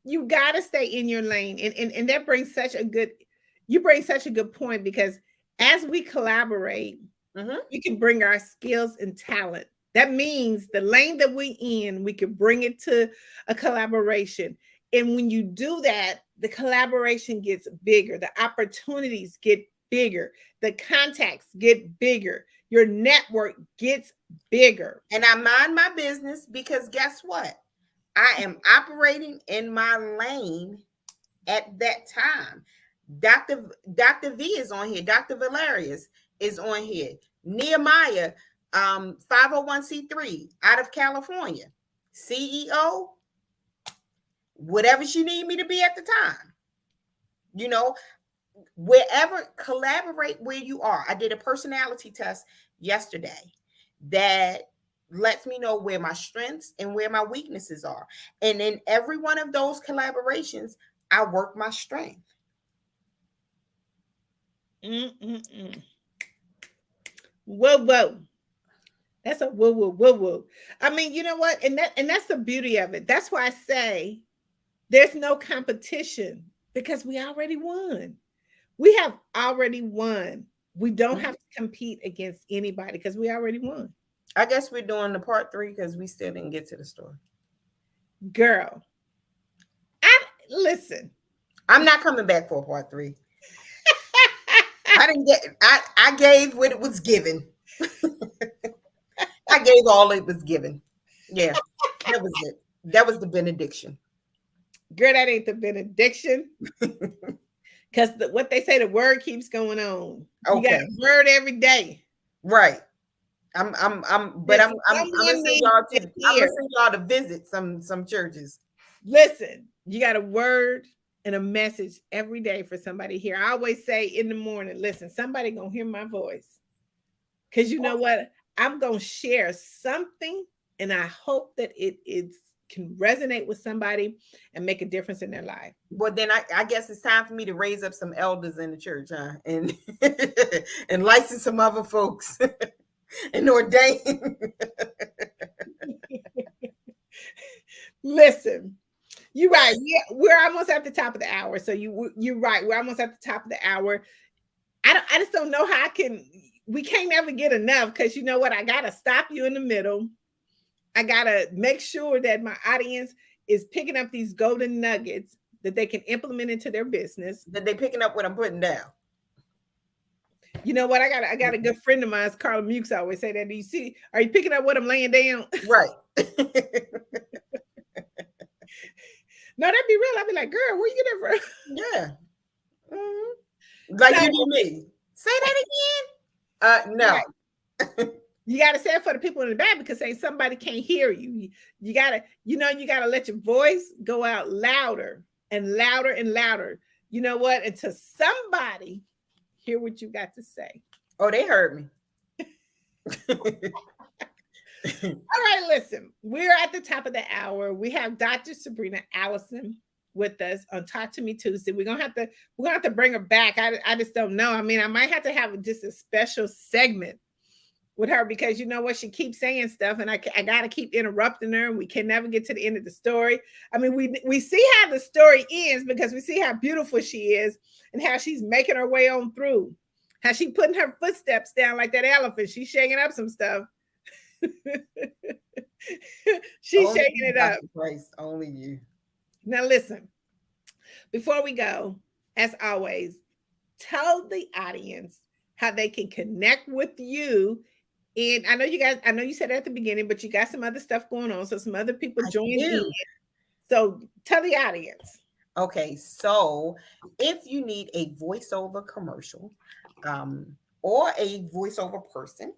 You gotta stay in your lane. And that brings such a good, you bring such a good point, because as we collaborate, we can bring our skills and talent. That means the lane that we in, we can bring it to a collaboration. And when you do that, the collaboration gets bigger, the opportunities get bigger, the contacts get bigger, your network gets bigger. And I mind my business because guess what? I am operating in my lane at that time. Dr. V is on here. Dr. Valerius is on here. Nehemiah, 501c3 out of California. CEO, whatever she need me to be at the time. You know, wherever, collaborate where you are. I did a personality test yesterday that lets me know where my strengths and where my weaknesses are. And in every one of those collaborations, I work my strength. Whoa, whoa. That's a whoa, whoa, whoa, whoa. I mean, you know what? And that's the beauty of it. That's why I say there's no competition, because we already won. We have already won. We don't have to compete against anybody because we already won. I guess we're doing the part 3 because we still didn't get to the story. Girl, listen. I'm not coming back for a part 3. I didn't get. I gave what it was given. I gave all it was given. Yeah, that was it. That was the benediction. Girl, that ain't the benediction. Because what they say, the word keeps going on. Okay. You got a word every day. Right. I'm gonna send y'all to visit some churches. Listen, you got a word and a message every day for somebody here. I always say in the morning, listen, somebody gonna hear my voice. Because you know what? I'm gonna share something, and I hope that it can resonate with somebody and make a difference in their life. Well, then I guess it's time for me to raise up some elders in the church, huh? And and license some other folks and ordain. Listen, you're right. Yeah, we're almost at the top of the hour. So you're right. We're almost at the top of the hour. I just don't know how we can't never get enough, because you know what? I gotta stop you in the middle. I gotta make sure that my audience is picking up these golden nuggets that they can implement into their business. That they picking up what I'm putting down. You know what? I got a good friend of mine, Carla Mukes. I always say that. Do you see? Are you picking up what I'm laying down? Right. No, that'd be real. I'd be like, girl, where you get that from? Yeah. Mhm. Like So you do me. Say that again. right. No. You gotta say it for the people in the back because say somebody can't hear you. You gotta, you gotta let your voice go out louder and louder and louder. You know what? Until somebody hear what you got to say. Oh, they heard me. All right, listen, we're at the top of the hour. We have Dr. Saprina Allison with us on Talk to Me Tuesday. We're gonna have to bring her back. I just don't know. I mean, I might have to have just a special segment with her because you know what, she keeps saying stuff and I gotta keep interrupting her and we can never get to the end of the story. I mean, we see how the story ends because we see how beautiful she is and how she's making her way on through, how she putting her footsteps down like that elephant. She's shaking up some stuff. She's Only shaking you, it up. Dr. Price. Only you. Now listen, before we go, as always, tell the audience how they can connect with you. And I know you guys, I know you said it at the beginning, but you got some other stuff going on. So some other people I joined in. do. So tell the audience. Okay, so if you need a voiceover commercial, um, or a voiceover person,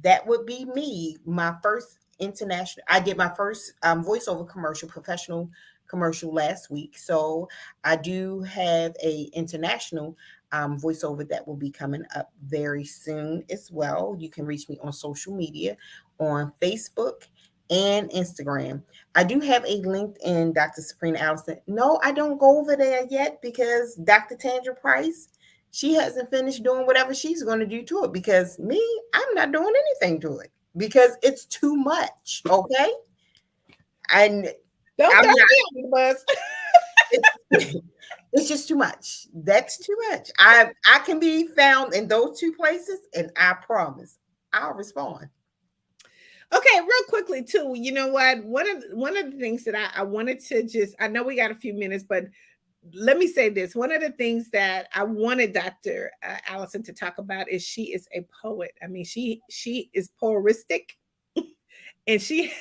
that would be me. My first international, I did my first voiceover commercial, professional commercial last week. So I do have a international voiceover that will be coming up very soon as well. You can reach me on social media on Facebook and Instagram. I do have a LinkedIn, Dr. Saprina Allison. No, I don't go over there yet because Dr. Tandra Price, she hasn't finished doing whatever she's going to do to it because me, I'm not doing anything to it because it's too much. Okay. And Don't I'm throw not, me under the bus. it's, it's just too much. That's too much. I can be found in those two places and I promise I'll respond. Okay, real quickly too. You know what? One of the things that I wanted to just, I know we got a few minutes, but let me say this. One of the things that I wanted Dr. Allison to talk about is she is a poet. I mean, she is poetistic, and she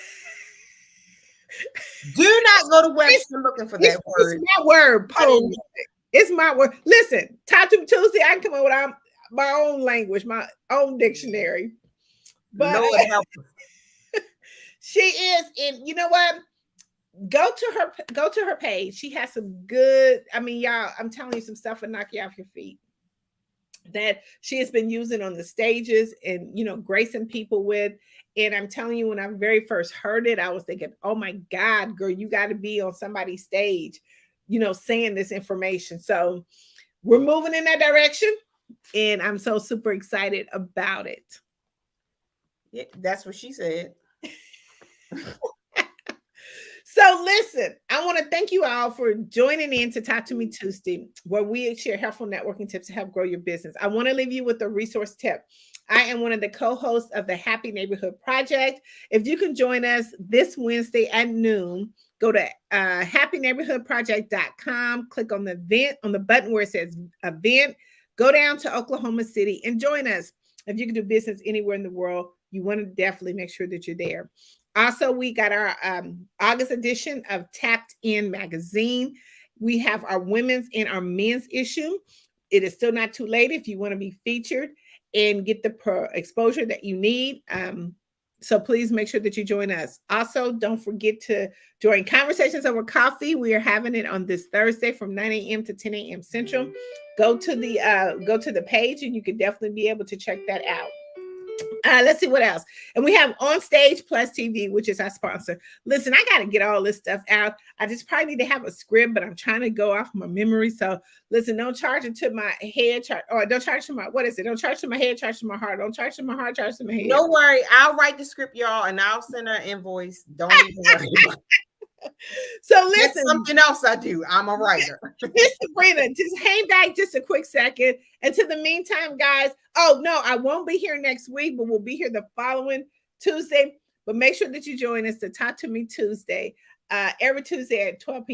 Do not go to it's, Webster looking for it's, that it's word. my word, I didn't poetistic. It's my word. Listen, Talk to Me Tuesday. I can come up with my own language, my own dictionary. But Lord help us. she is, and you know what? Go to her page. She has some good. I mean, y'all, I'm telling you some stuff will knock you off your feet that she has been using on the stages and gracing people with. And I'm telling you, when I very first heard it, I was thinking, oh my God, girl, you got to be on somebody's stage, saying this information. So we're moving in that direction. And I'm so super excited about it. Yeah, that's what she said. So listen, I want to thank you all for joining in to Talk to Me Tuesday, where we share helpful networking tips to help grow your business. I want to leave you with a resource tip. I am one of the co-hosts of the Happy Neighborhood Project. If you can join us this Wednesday at noon, go to happyneighborhoodproject.com, click on the event, on the button where it says event, go down to Oklahoma City and join us. If you can do business anywhere in the world, you want to definitely make sure that you're there. Also, we got our August edition of Tapped In magazine. We have our women's and our men's issue. It is still not too late if you want to be featured and get the exposure that you need. So please make sure that you join us. Also, don't forget to join Conversations Over Coffee. We are having it on this Thursday from 9 a.m. to 10 a.m. Central. Go to the page and you can definitely be able to check that out. Let's see what else. And we have On Stage Plus TV, which is our sponsor. Listen, I got to get all this stuff out. I just probably need to have a script, but I'm trying to go off my memory. So listen, don't charge it to my head, or don't charge to my, what is it? Don't charge to my head, charge to my heart. Don't charge to my heart, charge to my head. No worry. I'll write the script, y'all, and I'll send her an invoice. Don't even worry about it. So listen, that's something else I do. I'm a writer. Miss Sabrina, just hang back just a quick second. And to the meantime, guys, oh no, I won't be here next week, but we'll be here the following Tuesday. But make sure that you join us to Talk to Me Tuesday, every Tuesday at 12 p.m.